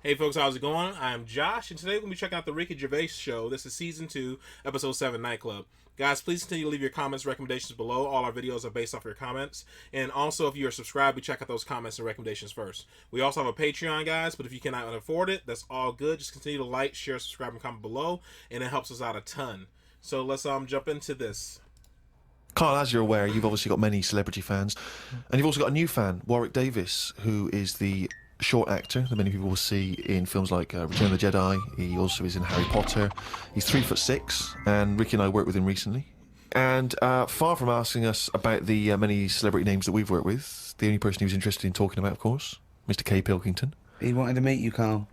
Hey folks, how's it going? I'm Josh, and today we're going to be checking out the Ricky Gervais show. This is Season 2, Episode 7, Nightclub. Guys, please continue to leave your comments and recommendations below. All our videos are based off your comments. And also, if you are subscribed, we check out those comments and recommendations first. We also have a Patreon, guys, but if you cannot afford it, that's all good. Just continue to like, share, subscribe, and comment below, and it helps us out a ton. So let's jump into this. Karl, as you're aware, you've obviously got many celebrity fans, and you've also got a new fan, Warwick Davis, who is the short actor that many people will see in films like Return of the Jedi. He also is in Harry Potter. He's 3'6", and Ricky and I worked with him recently. And far from asking us about the many celebrity names that we've worked with, the only person he was interested in talking about, of course, Mr. K. Pilkington. He wanted to meet you, Karl.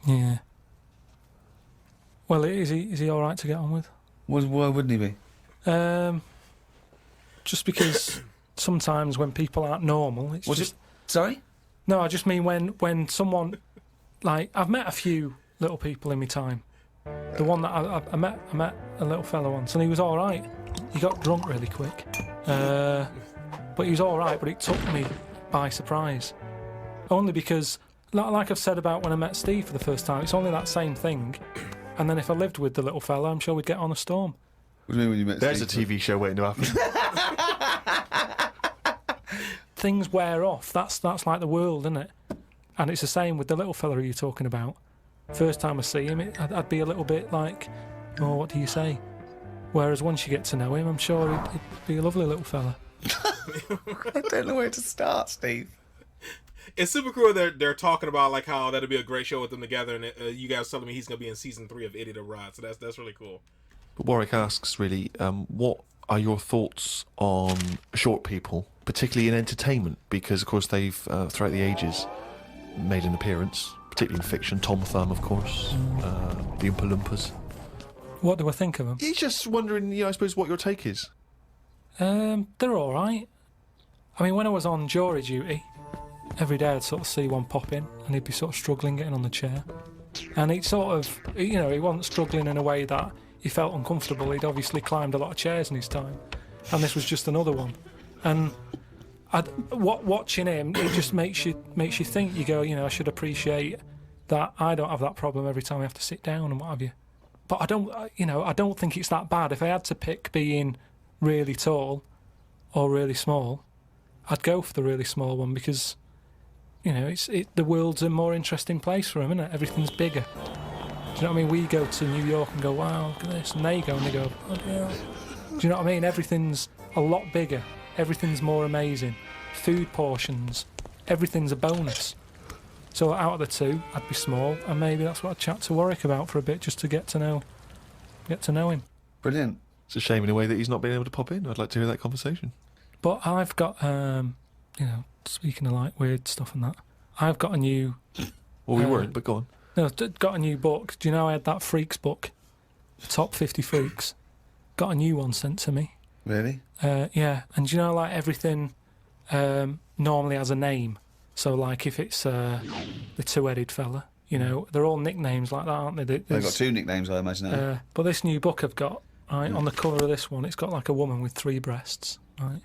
Yeah. Well, is he all right to get on with? Why wouldn't he be? Just because sometimes when people aren't normal, it's just... Sorry? No, I just mean when someone... Like, I've met a few little people in my time. The one that I met a little fella once, and he was all right. He got drunk really quick. But he was all right, but it took me by surprise. Only because, like I've said about when I met Steve for the first time, it's only that same thing. And then if I lived with the little fella, I'm sure we'd get on a storm. What do you mean when you met There's Steve? a TV show waiting to happen. Things wear off. That's like the world, isn't it? And it's the same with the little fella you're talking about. First time I see him, I'd be a little bit like, oh, what do you say? Whereas once you get to know him, I'm sure he'd be a lovely little fella. I don't know where to start, Steve. It's super cool they're talking about like how that'd be a great show with them together, and you guys telling me he's going to be in Season 3 of Idiot or Rod, so that's really cool. But Warwick asks, really, what are your thoughts on short people, particularly in entertainment? Because, of course, they've, throughout the ages, made an appearance, particularly in fiction. Tom Thumb, of course, the Oompa Loompas. What do I think of them? He's just wondering, I suppose, what your take is. They're all right. I mean, when I was on jury duty, every day I'd sort of see one pop in, and he'd be sort of struggling getting on the chair. And he'd sort of, he wasn't struggling in a way that he felt uncomfortable. He'd obviously climbed a lot of chairs in his time, and this was just another one. And watching him, it just makes you think. You go, I should appreciate that I don't have that problem every time I have to sit down and what have you. But I don't think it's that bad. If I had to pick being really tall or really small, I'd go for the really small one because, the world's a more interesting place for him, isn't it? Everything's bigger. Do you know what I mean? We go to New York and go, wow, look at this. And they go and they go, oh, yeah. Do you know what I mean? Everything's a lot bigger. Everything's more amazing. Food portions. Everything's a bonus. So out of the two, I'd be small, and maybe that's what I'd chat to Warwick about for a bit, just to get to know him. Brilliant. It's a shame in a way that he's not been able to pop in. I'd like to hear that conversation. But I've got, speaking of like weird stuff and that, I've got a new... Well, we weren't, but go on. No, got a new book. Do you know I had that Freaks book? Top 50 Freaks. Got a new one sent to me. Really? Yeah. And do you know, like, everything normally has a name. So, like, if it's the two-headed fella, they're all nicknames like that, aren't they? They've got two nicknames, I imagine. But this new book I've got, right, on the cover of this one, it's got, like, a woman with 3 breasts, right?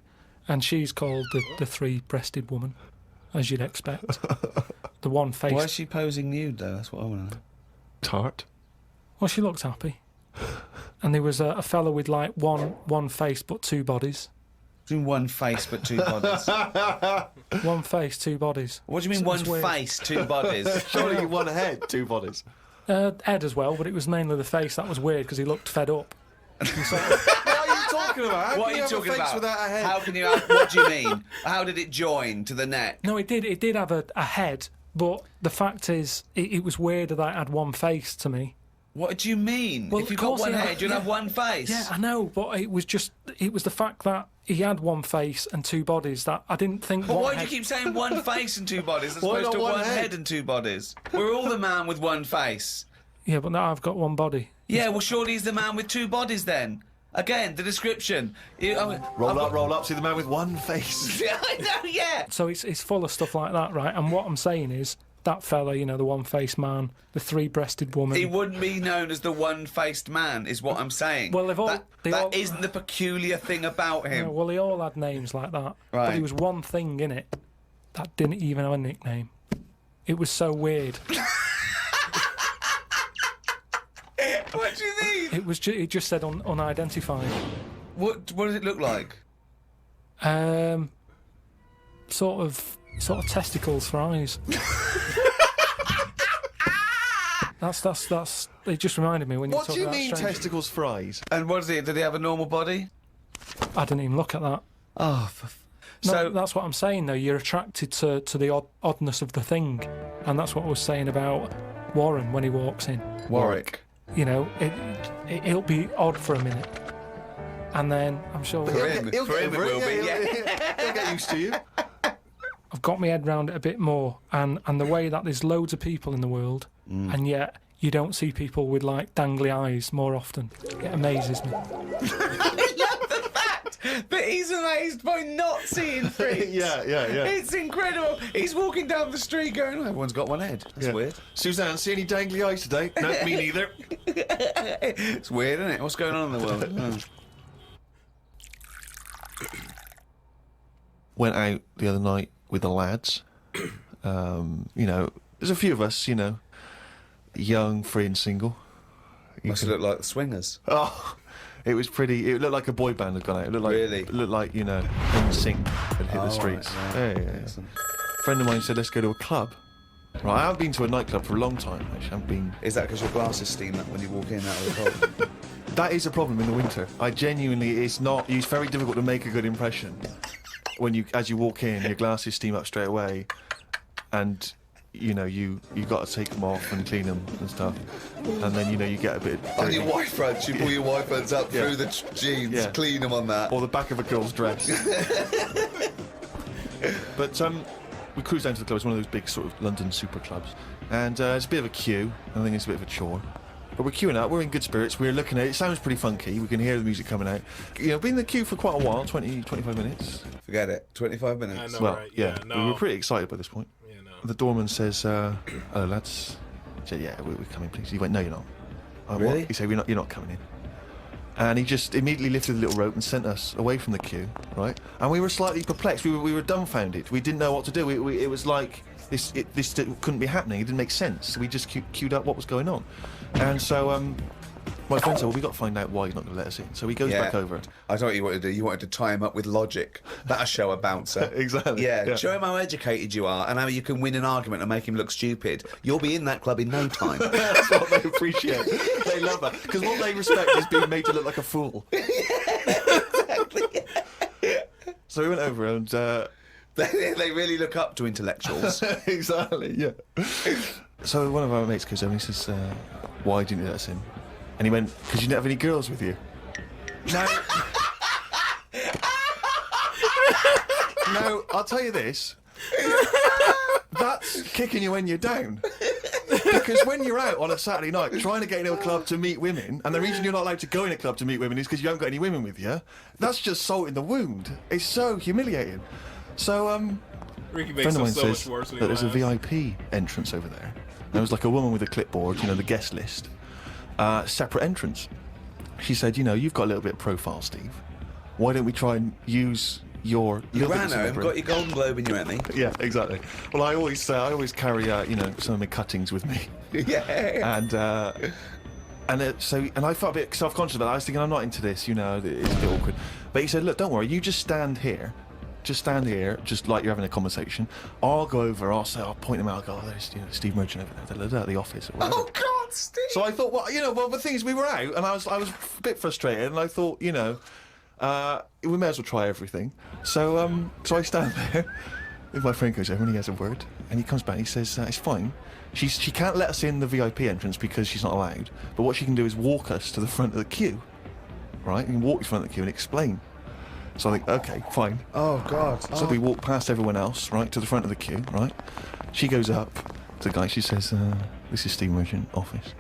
And she's called the three-breasted woman, as you'd expect. The one face. Why is she posing nude, though? That's what I want to know. Tart. Well, she looked happy. And there was a fella with, like, one face but 2 bodies. What do you mean one face but 2 bodies? One face, 2 bodies. What do you mean one face, 2 bodies? Surely one head, 2 bodies. Head as well, but it was mainly the face that was weird because he looked fed up. What are you talking about? What are you talking about? Without a head? How can you have... What do you mean? How did it join to the neck? No, it did have a head, but the fact is, it was weird that it had one face to me. What do you mean? Well, if you've got one head, you'd have one face. Yeah, I know, but it was the fact that he had one face and 2 bodies that I didn't think... But why do you keep saying one face and 2 bodies as opposed to one head and 2 bodies? We're all the man with one face. Yeah, but now I've got one body. Yeah, well, surely he's the man with 2 bodies then. Again, the description. Roll up, see the man with one face. I know, yeah. So it's full of stuff like that, right? And what I'm saying is, that fella, the one-faced man, the 3-breasted woman... He wouldn't be known as the one-faced man, is what I'm saying. Well, that isn't the peculiar thing about him. Well, they all had names like that. Right. But there was one thing in it that didn't even have a nickname. It was so weird. What do you mean? It just said unidentified. What does it look like? Sort of testicles for eyes. That's. It just reminded me when you. What talked do you about mean strange. testicles for eyes? And what is it? Did he have a normal body? I didn't even look at that. Oh, No, so that's what I'm saying though. You're attracted to the oddness of the thing, and that's what I was saying about Warren when he walks in. Warwick. You know, it'll be odd for a minute, and then I'm sure For him it will be. He'll get used to you. I've got my head round it a bit more, and the way that there's loads of people in the world, and yet you don't see people with like dangly eyes more often. It amazes me. But he's amazed by not seeing freaks. Yeah. It's incredible. He's walking down the street going, oh, everyone's got one head. That's weird. Suzanne, see any dangly eyes today? No, me neither. It's weird, isn't it? What's going on in the world? Went out the other night with the lads. You know, there's a few of us, you know, young, free and single. Must look like the Swingers. Oh, it was pretty. It looked like a boy band had gone out. It looked like, Really? It looked like, you know, NSYNC had hit the streets. Right. Yeah. Excellent. A friend of mine said, let's go to a club. Right, I haven't been to a nightclub for a long time, actually. I haven't been. Is that because your glasses steam up when you walk in out of the pub? That is a problem in the winter. I genuinely, it's very difficult to make a good impression when as you walk in, your glasses steam up straight away, and you know you got to take them off and clean them and stuff, and then you know you get a bit. On your white fronts, you pull your white fronts up through the jeans, clean them on that. Or the back of a girl's dress. But we cruised down to the club. It's one of those big sort of London super clubs, and it's a bit of a queue. I think it's a bit of a chore. But we're queuing up, we're in good spirits, we're looking at it, it sounds pretty funky, we can hear the music coming out. You know, been in the queue for quite a while, 20, 25 minutes. Forget it, 25 minutes. I know, Well, right? yeah, No. we were pretty excited by this point. Yeah, no. The doorman says, hello lads. I said, yeah, we're coming please. He went, no you're not. I went, Really? What? He said, you're not coming in. And he just immediately lifted the little rope and sent us away from the queue, right? And we were slightly perplexed, we were dumbfounded, we didn't know what to do. It was like, this couldn't be happening, it didn't make sense. We just queued up what was going on. And so, my friend said, well, we've got to find out why he's not going to let us in. So he goes back over. I thought what you wanted to do. You wanted to tie him up with logic. That'll show a bouncer. Exactly. Yeah, show him how educated you are and how you can win an argument and make him look stupid. You'll be in that club in no time. That's what they appreciate. They love that. Because what they respect is being made to look like a fool. Exactly. So we went over and... They really look up to intellectuals. Exactly, yeah. So one of our mates goes over and he says, why didn't you let us in? And he went, because you didn't have any girls with you. No. No, I'll tell you this. That's kicking you when you're down. Because when you're out on a Saturday night trying to get into a club to meet women, and the reason you're not allowed to go in a club to meet women is because you haven't got any women with you, that's just salt in the wound. It's so humiliating. So, Ricky a makes friend of it mine so says much worse that when there's a he laughs. VIP entrance over there. There was like a woman with a clipboard, you know, the guest list. Separate entrance. She said, you know, you've got a little bit of profile, Steve. Why don't we try and use your... You little bit ran of home, celebrity?" got your Golden Globe in your Emmy. Yeah, exactly. Well, I always carry, you know, some of my cuttings with me. Yeah. And I felt a bit self-conscious about that. I was thinking, I'm not into this, you know, it's a bit awkward. But he said, look, don't worry, you just stand here. Just stand here, just like you're having a conversation. I'll go over, I'll point him out, I'll go, oh, there's, you know, Steve Merchant over there, at the office. Or whatever. Oh, God, Steve! So I thought, well, you know, the thing is, we were out, and I was a bit frustrated, and I thought, you know, we may as well try everything. So I stand there, if my friend goes over and he has a word, and he comes back and he says, it's fine. She can't let us in the VIP entrance because she's not allowed, but what she can do is walk us to the front of the queue, right? You can walk to the front of the queue and explain. So I think, okay, fine. Oh, God. So we walk past everyone else, right, to the front of the queue, right? She goes up to the guy, she says, this is Steve Merchant office.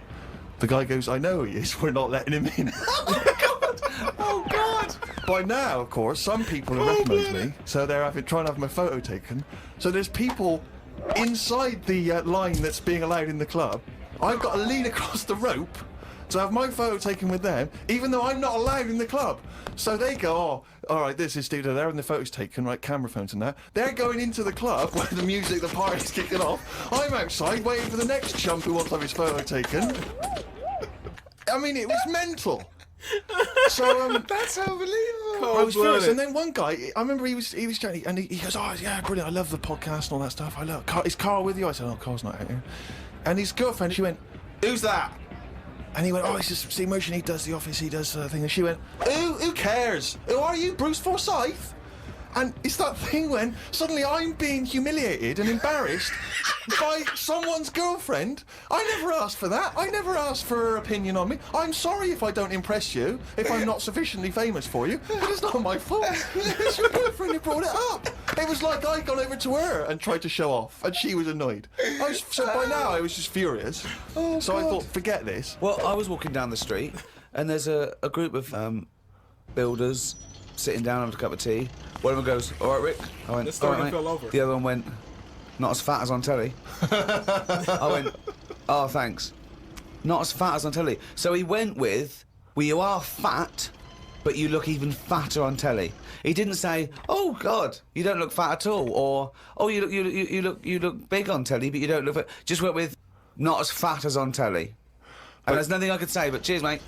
The guy goes, I know he is, we're not letting him in. Oh, God! Oh, God! By now, of course, some people have recognised me, so they're trying to have my photo taken. So there's people inside the line that's being allowed in the club. I've got to lean across the rope to have my photo taken with them, even though I'm not allowed in the club. So they go, oh, all right, this is studio there, and the photo's taken, right, camera phones and that. They're going into the club where the music, the party's kicking off. I'm outside waiting for the next chump who wants to have his photo taken. I mean, it was mental. So That's unbelievable. I was furious, and then one guy, I remember he was chatting, and he goes, "Oh yeah, brilliant! I love the podcast and all that stuff. I love. Is Karl with you?" I said, "Oh, Karl's not out here." And his girlfriend, she went, "Who's that?" And he went, "Oh, it's just the emotion. He does the office. He does the thing." And she went, Who cares? Who are you, Bruce Forsyth?" And it's that thing when suddenly I'm being humiliated and embarrassed by someone's girlfriend. I never asked for that. I never asked for her opinion on me. I'm sorry if I don't impress you, if I'm not sufficiently famous for you, but it's not my fault. It's your girlfriend who brought it up. It was like I'd gone over to her and tried to show off, and she was annoyed. So by now I was just furious. Oh, so I God. thought, forget this. Well, I was walking down the street, and there's a group of builders sitting down having a cup of tea. One of them goes, "All right, Rick." I went, This "All story right, mate." fell over. The other one went, "Not as fat as on telly." I went, "Oh, thanks. Not as fat as on telly." So he went with, "Well, you are fat, but you look even fatter on telly." He didn't say, "Oh God, you don't look fat at all," or "Oh, you look big on telly, but you don't look fat." Just went with, "Not as fat as on telly." And there's nothing I could say, but cheers, mate.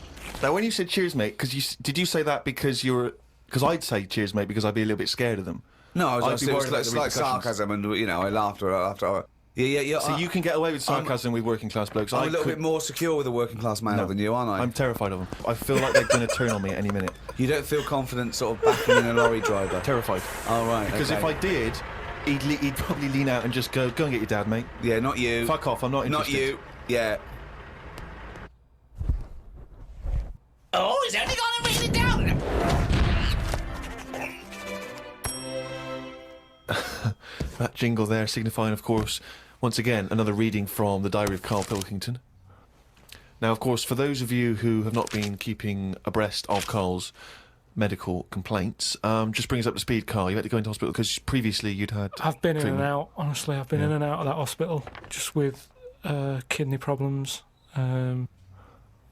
Now, when you said cheers, mate, did you say that because you were... Because I'd say cheers, mate, because I'd be a little bit scared of them. No, I I'd was be just worried about the it's like repercussions. sarcasm, and I laughed after. Yeah. So you can get away with sarcasm with working class blokes. I'm a little bit more secure with a working class male than you, aren't I? I'm terrified of them. I feel like they're going to turn on me at any minute. You don't feel confident sort of backing in a lorry driver? Terrified. Oh, right. Because okay. if I did, he'd probably lean out and just go and get your dad, mate. Yeah, not you. Fuck off, I'm not interested. Not you. Yeah. Oh, he's only gonna read it down. That jingle there signifying, of course, once again, another reading from the Diary of Karl Pilkington. Now, of course, for those of you who have not been keeping abreast of Karl's medical complaints, just bring us up to speed, Karl. You had to go into hospital because previously you'd had... I've been in and treatment. out, honestly. I've been in and out of that hospital just with kidney problems,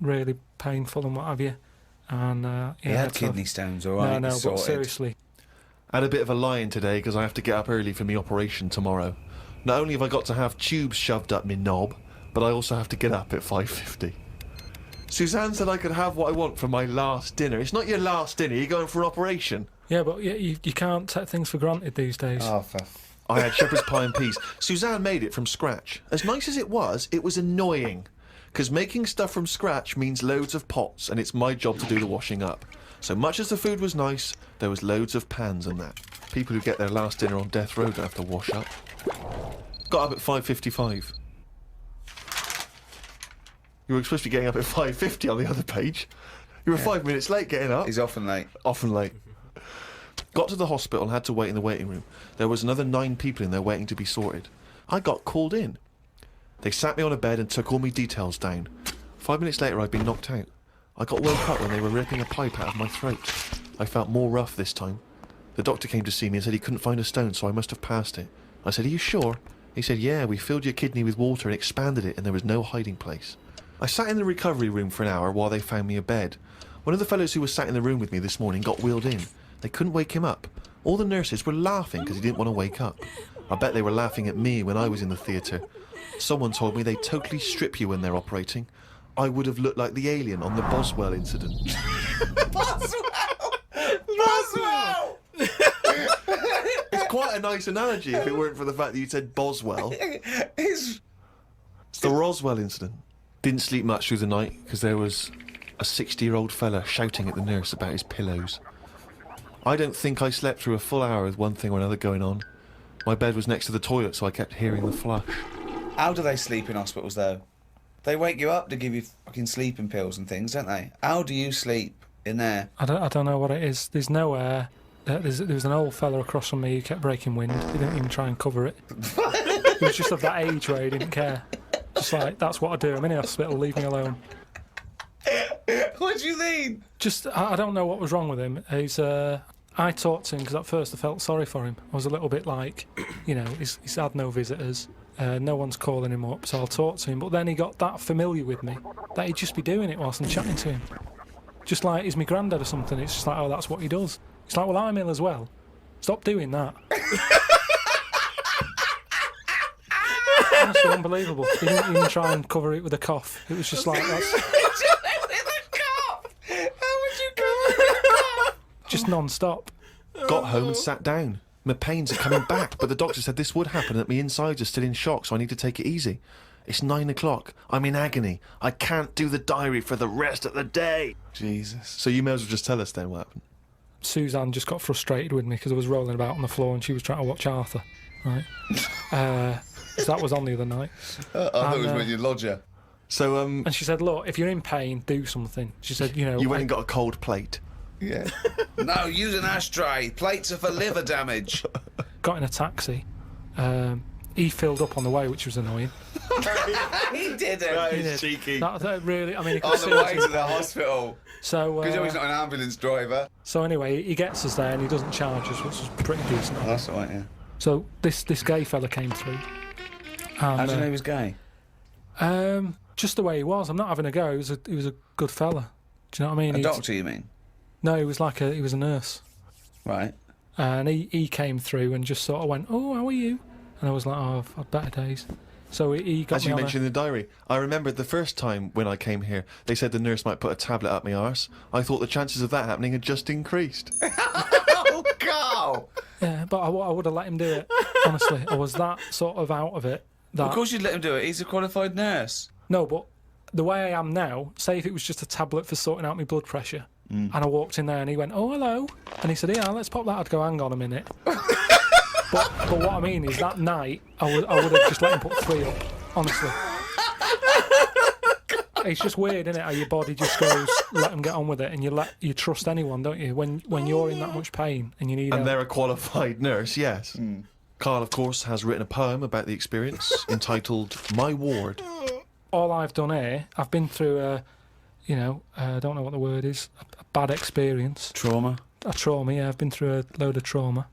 really painful and what have you. And He had kidney stones, all right? No, but sorted. seriously. I had a bit of a lie-in today because I have to get up early for my operation tomorrow. Not only have I got to have tubes shoved up my knob, but I also have to get up at 5:50. Suzanne said I could have what I want for my last dinner. It's not your last dinner, you're going for an operation. Yeah, but you can't take things for granted these days. Oh, for... I had shepherd's pie and peas. Suzanne made it from scratch. As nice as it was annoying. Because making stuff from scratch means loads of pots, and it's my job to do the washing up. So much as the food was nice, there was loads of pans and that. People who get their last dinner on death row don't have to wash up. Got up at 5:55. You were supposed to be getting up at 5:50 on the other page. You were 5 minutes late getting up. He's often late. Often late. Got to the hospital and had to wait in the waiting room. There was another 9 people in there waiting to be sorted. I got called in. They sat me on a bed and took all my details down. 5 minutes later, I'd been knocked out. I got woke up when they were ripping a pipe out of my throat. I felt more rough this time. The doctor came to see me and said he couldn't find a stone, so I must have passed it. I said, "Are you sure?" He said, "Yeah, we filled your kidney with water and expanded it, and there was no hiding place." I sat in the recovery room for an hour while they found me a bed. One of the fellows who was sat in the room with me this morning got wheeled in. They couldn't wake him up. All the nurses were laughing because he didn't want to wake up. I bet they were laughing at me when I was in the theatre. Someone told me they totally strip you when they're operating. I would have looked like the alien on the Boswell incident. Boswell! It's quite a nice analogy if it weren't for the fact that you said Boswell. It's The Roswell incident. Didn't sleep much through the night because there was a 60-year-old fella shouting at the nurse about his pillows. I don't think I slept through a full hour with one thing or another going on. My bed was next to the toilet, so I kept hearing the flush. How do they sleep in hospitals, though? They wake you up to give you fucking sleeping pills and things, don't they? How do you sleep in there? I don't know what it is. There's no air. There was an old fella across from me who kept breaking wind. He didn't even try and cover it. He was just of that age where he didn't care. Just like, that's what I do. I'm in the hospital, leave me alone. What do you mean? Just, I don't know what was wrong with him. I talked to him because at first I felt sorry for him. I was a little bit like, he's had no visitors. No one's calling him up, so I'll talk to him. But then he got that familiar with me that he'd just be doing it whilst I'm chatting to him. Just like he's my granddad or something. It's just like, oh, that's what he does. It's like, well, I'm ill as well. Stop doing that. Honestly, unbelievable. He didn't even try and cover it with a cough. It was just like, that's... With a cough? How would you cover a cough? just non-stop. Got home and sat down. My pains are coming back, but the doctor said this would happen, that my insides are still in shock, so I need to take it easy. It's 9 o'clock. I'm in agony. I can't do the diary for the rest of the day. Jesus. So you may as well just tell us then what happened. Suzanne just got frustrated with me because I was rolling about on the floor and she was trying to watch Arthur, right? 'Cause that was on the other night. I thought it was when you lodger. So, And she said, look, if you're in pain, do something. She said, you know... you went and got a cold plate. Yeah. No, use an ashtray. Plates are for liver damage. Got in a taxi. He filled up on the way, which was annoying. He didn't. That He is did. cheeky. That really... I mean, he could On see the us way in to the pain. hospital. So, Because he's not an ambulance driver. so anyway, he gets us there and he doesn't charge us, which was pretty decent. Oh, that's all right, yeah. So this gay fella came through. How And, do you know he was gay? just the way he was. I'm not having a go. He was a good fella. Do you know what I mean? A He- doctor, you mean? No, he was he was a nurse. Right. And he came through and just sort of went, oh, how are you? And I was like, oh, I've had better days. So he got As me you on mentioned in the diary, I remember the first time when I came here, they said the nurse might put a tablet up my arse. I thought the chances of that happening had just increased. Oh, Karl! Yeah, but I would have let him do it. Honestly, I was that sort of out of it. That, Of course you'd let him do it. He's a qualified nurse. No, but the way I am now, say if it was just a tablet for sorting out my blood pressure, and I walked in there and he went, oh, hello. And he said, yeah, let's pop that. I'd go, hang on a minute. but what I mean is that night, I would have just let him put 3 up, honestly. It's just weird, isn't it, how your body just goes, let them get on with it, and you trust anyone, don't you? When you're in that much pain and you need And help. they're a qualified nurse, yes. Karl, of course, has written a poem about the experience entitled My Ward. All I've done here, I've been through I don't know what the word is, a bad experience. Trauma. A trauma, yeah, I've been through a load of trauma.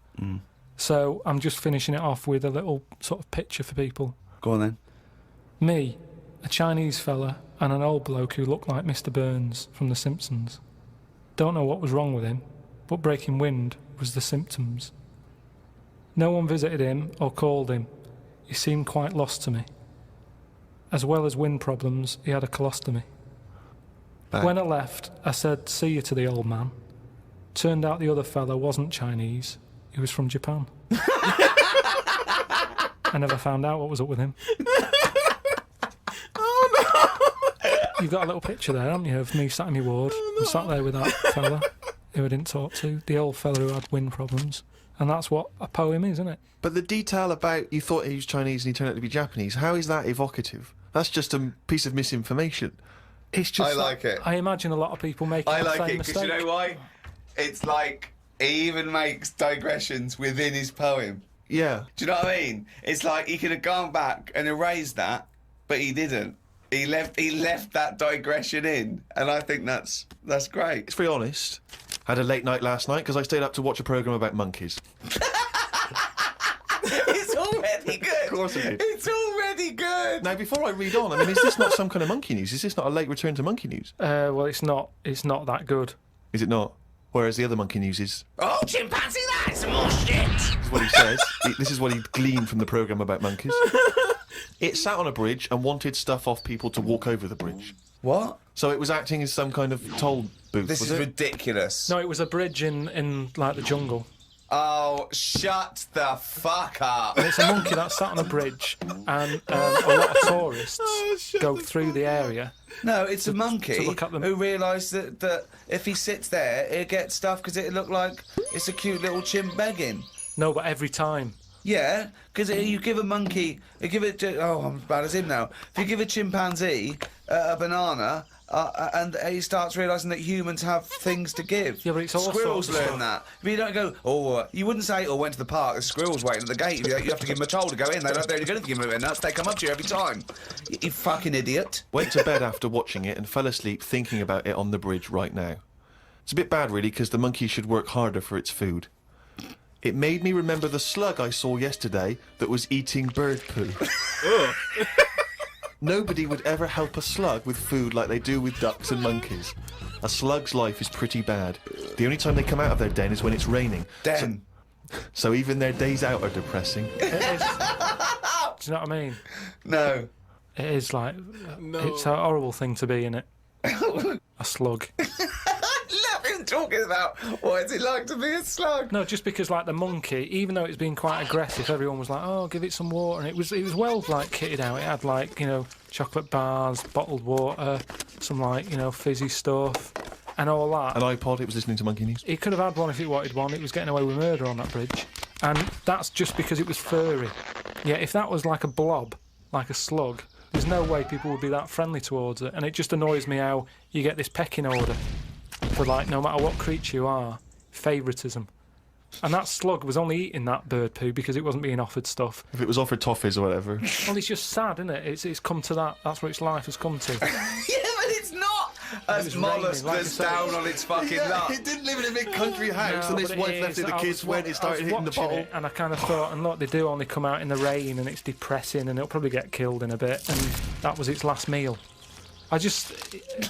So I'm just finishing it off with a little sort of picture for people. Go on then. Me, a Chinese fella, and an old bloke who looked like Mr. Burns from The Simpsons. Don't know what was wrong with him, but breaking wind was the symptoms. No one visited him or called him. He seemed quite lost to me. As well as wind problems, he had a colostomy. Back. When I left, I said, see you to the old man. Turned out the other fella wasn't Chinese. He was from Japan. I never found out what was up with him. You've got a little picture there, haven't you, of me sat in my ward. I'm sat there with that fella who I didn't talk to, the old fella who had wind problems. And that's what a poem is, isn't it? But the detail about you thought he was Chinese and he turned out to be Japanese, how is that evocative? That's just a piece of misinformation. It's just I like it. I imagine a lot of people make I the like same it mistake. because you know why? It's like he even makes digressions within his poem. Yeah. Do you know what I mean? It's like he could have gone back and erased that, but he didn't. He left that digression in, and I think that's great. It's very honest. Had a late night last night because I stayed up to watch a programme about monkeys. It's already good. Of course it is. It's already good. Now, before I read on, I mean, is this not some kind of monkey news? Is this not a late return to monkey news? Well, it's not that good. Is it not? Whereas the other monkey news is Oh, chimpanzee, that's more shit. what he says. This is what he gleaned from the programme about monkeys. It sat on a bridge and wanted stuff off people to walk over the bridge. What? So it was acting as some kind of toll booth, This was is it? ridiculous. No, it was a bridge in like the jungle. Oh, shut the fuck up. And it's a monkey that sat on a bridge, and a lot of tourists go through the area. No, it's a monkey to look at them. who realised that if he sits there, he'll get stuff because it'll look like it's a cute little chimp begging. No, but every time. Yeah, because you give a monkey, you give it. Oh, I'm as bad as him now. If you give a chimpanzee a banana, and he starts realising that humans have things to give. Yeah, but it's all squirrels sorts of learn stuff. that. If you don't go, you wouldn't say, went to the park. The squirrels waiting at the gate. You have to give them a toll to go in. They're only going to give them nuts. They come up to you every time. You fucking idiot. Went to bed after watching it and fell asleep thinking about it on the bridge right now. It's a bit bad, really, because the monkey should work harder for its food. It made me remember the slug I saw yesterday that was eating bird poo. Ugh. Nobody would ever help a slug with food like they do with ducks and monkeys. A slug's life is pretty bad. The only time they come out of their den is when it's raining. Den. So even their days out are depressing. It is. Do you know what I mean? No. It is like No. it's a horrible thing to be in it. A slug. I love him talking about what is it like to be a slug. No, just because like the monkey, even though it's been quite aggressive, everyone was like, "Oh, give it some water," and it was well like kitted out. It had like chocolate bars, bottled water, some like fizzy stuff, and all that. An iPod, it was listening to Monkey News. He could have had one if it wanted one. It was getting away with murder on that bridge, and that's just because it was furry. Yeah, if that was like a blob, like a slug, there's no way people would be that friendly towards it. And it just annoys me how you get this pecking order for like no matter what creature you are, favouritism. And that slug was only eating that bird poo because it wasn't being offered stuff. If it was offered toffees or whatever. Well, it's just sad, isn't it? It's come to that. That's what its life has come to. Yeah, but it's not as was mollusk raining, like that's I said. down on its fucking luck. It didn't live in a big country house, No, and his but it wife left is. it. The I kids was went, it started hitting the watching bottle. it, and I kind of thought, and look, they do only come out in the rain, and it's depressing, and it'll probably get killed in a bit. And that was its last meal. I just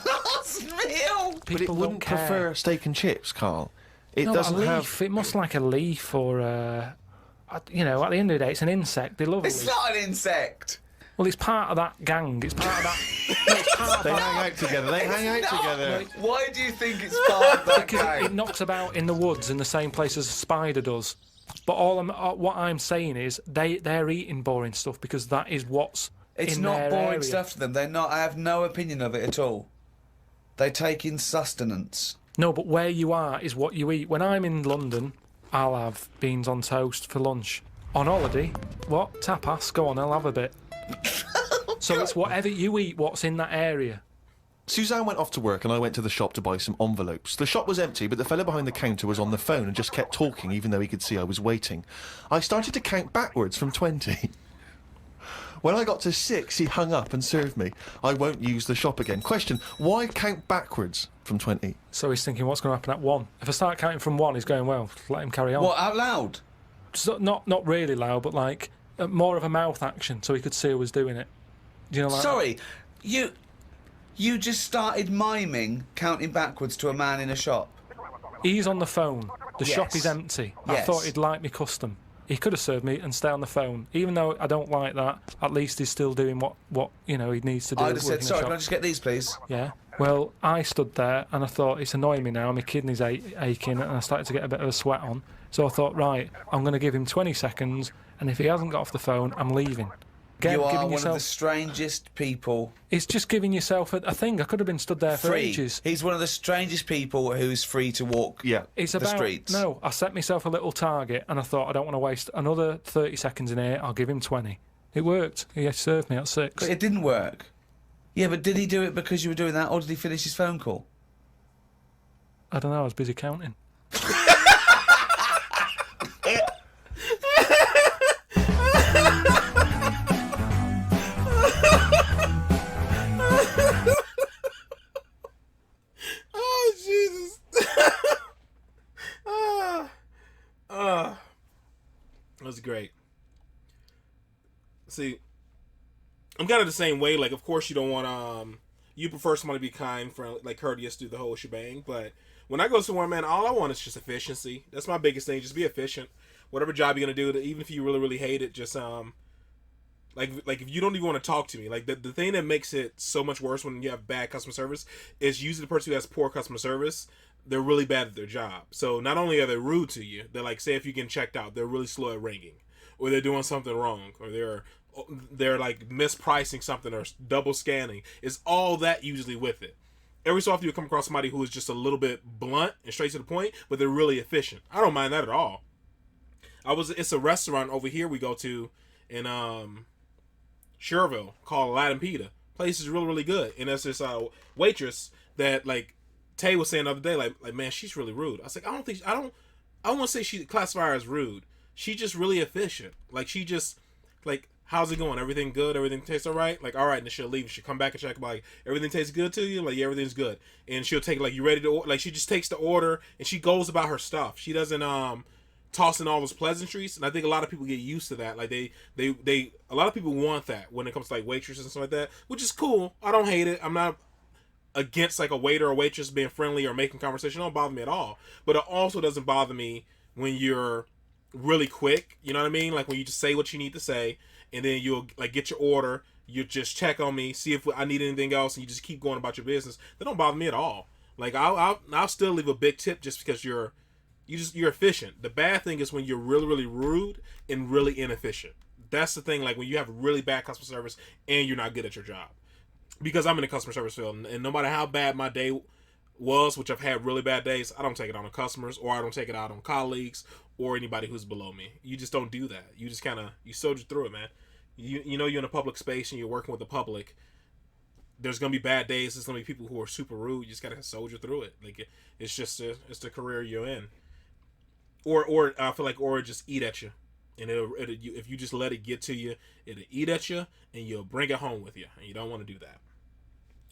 Last meal. But it people wouldn't don't care. prefer steak and chips, Carl. It No, but doesn't a have. leaf. It must like a leaf or at the end of the day, it's an insect. They love a It's leaf. not an insect. Well, it's part of that gang. It's part of that. No, it's part of They that. hang out together. They hang out No. together. Why do you think it's part of that Because it gang? knocks about in the woods in the same place as a spider does. But what I'm saying is they're eating boring stuff because that is what's It's in not their boring area. stuff to them. They're not. I have no opinion of it at all. They take in sustenance. No, but where you are is what you eat. When I'm in London, I'll have beans on toast for lunch. On holiday, what? Tapas? Go on, I'll have a bit. So it's whatever you eat, what's in that area. Suzanne went off to work and I went to the shop to buy some envelopes. The shop was empty, but the fella behind the counter was on the phone and just kept talking even though he could see I was waiting. I started to count backwards from 20. When I got to 6, he hung up and served me. I won't use the shop again. Question, why count backwards from 20? So he's thinking, what's going to happen at 1? If I start counting from 1, he's going, well, let him carry on. What, out loud? So, not really loud, but like more of a mouth action, so he could see who was doing it. Do you know, like Sorry, you just started miming counting backwards to a man in a shop. He's on the phone. The shop Yes. is empty. I Yes. thought he'd like me custom. He could have served me and stay on the phone. Even though I don't like that, at least he's still doing what he needs to do. I'd have said, working the sorry, shop. can I just get these, please? Yeah. Well, I stood there and I thought, it's annoying me now. My kidneys aching and I started to get a bit of a sweat on. So I thought, right, I'm going to give him 20 seconds and if he hasn't got off the phone, I'm leaving. Again, You are giving one yourself, of the strangest people. It's just giving yourself a thing. I could have been stood there for Free. ages. He's one of the strangest people who's free to walk. Yeah. It's the about streets. No, I set myself a little target and I thought I don't want to waste another 30 seconds in here. I'll give him 20. It worked. He served me at 6. But it didn't work. Yeah, but did he do it because you were doing that, or did he finish his phone call? I don't know. I was busy counting. Oh Jesus! That's great. See, I'm kind of the same way. Like, of course, you don't want you prefer somebody to be kind, friendly, like courteous, do the whole shebang. But when I go somewhere, man, all I want is just efficiency. That's my biggest thing. Just be efficient. Whatever job you're gonna do, even if you really, really hate it, just like if you don't even want to talk to me, like the thing that makes it so much worse when you have bad customer service is usually the person who has poor customer service, they're really bad at their job. So not only are they rude to you, they're like, say if you get checked out, they're really slow at ringing, or they're doing something wrong, or they're like mispricing something or double scanning. It's all that usually with it. Every so often you come across somebody who is just a little bit blunt and straight to the point, but they're really efficient. I don't mind that at all. It's a restaurant over here we go to in Sherville called Latin Pita. Place is really, really good. And there's this waitress that like Tay was saying the other day, like man, she's really rude. I was like, I don't want to say she classify her as rude. She's just really efficient. Like she just like, how's it going? Everything good? Everything tastes all right? Like, all right, and then she'll leave. She'll come back and check, like, everything tastes good to you? Like, yeah, everything's good. And she'll take, like, you ready to order? Like, she just takes the order, and she goes about her stuff. She doesn't, tossing all those pleasantries, and I think a lot of people get used to that. Like they a lot of people want that when it comes to like waitresses and stuff like that, which is cool. I don't hate it. I'm not against like a waiter or waitress being friendly or making conversation. It don't bother me at all. But it also doesn't bother me when you're really quick. You know what I mean? Like when you just say what you need to say, and then you'll like get your order. You just check on me, see if I need anything else, and you just keep going about your business. That don't bother me at all. Like I'll still leave a big tip just because you're efficient. The bad thing is when you're really, really rude and really inefficient. That's the thing, like when you have really bad customer service and you're not good at your job. Because I'm in the customer service field, and no matter how bad my day was, which I've had really bad days, I don't take it on the customers, or I don't take it out on colleagues or anybody who's below me. You just don't do that. You just kind of, you soldier through it, man. You know you're in a public space and you're working with the public. There's gonna be bad days. There's gonna be people who are super rude. You just gotta soldier through it. Like it's just it's the career you're in. Or I feel like or just eat at you, and if you just let it get to you, it'll eat at you, and you'll bring it home with you, and you don't want to do that.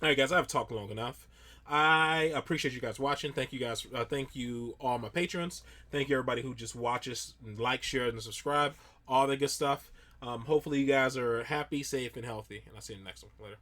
All right, guys, I've talked long enough. I appreciate you guys watching. Thank you guys. Thank you all my patrons. Thank you everybody who just watches, and like, share, and subscribe. All the good stuff. Hopefully you guys are happy, safe, and healthy. And I'll see you in the next one. Later.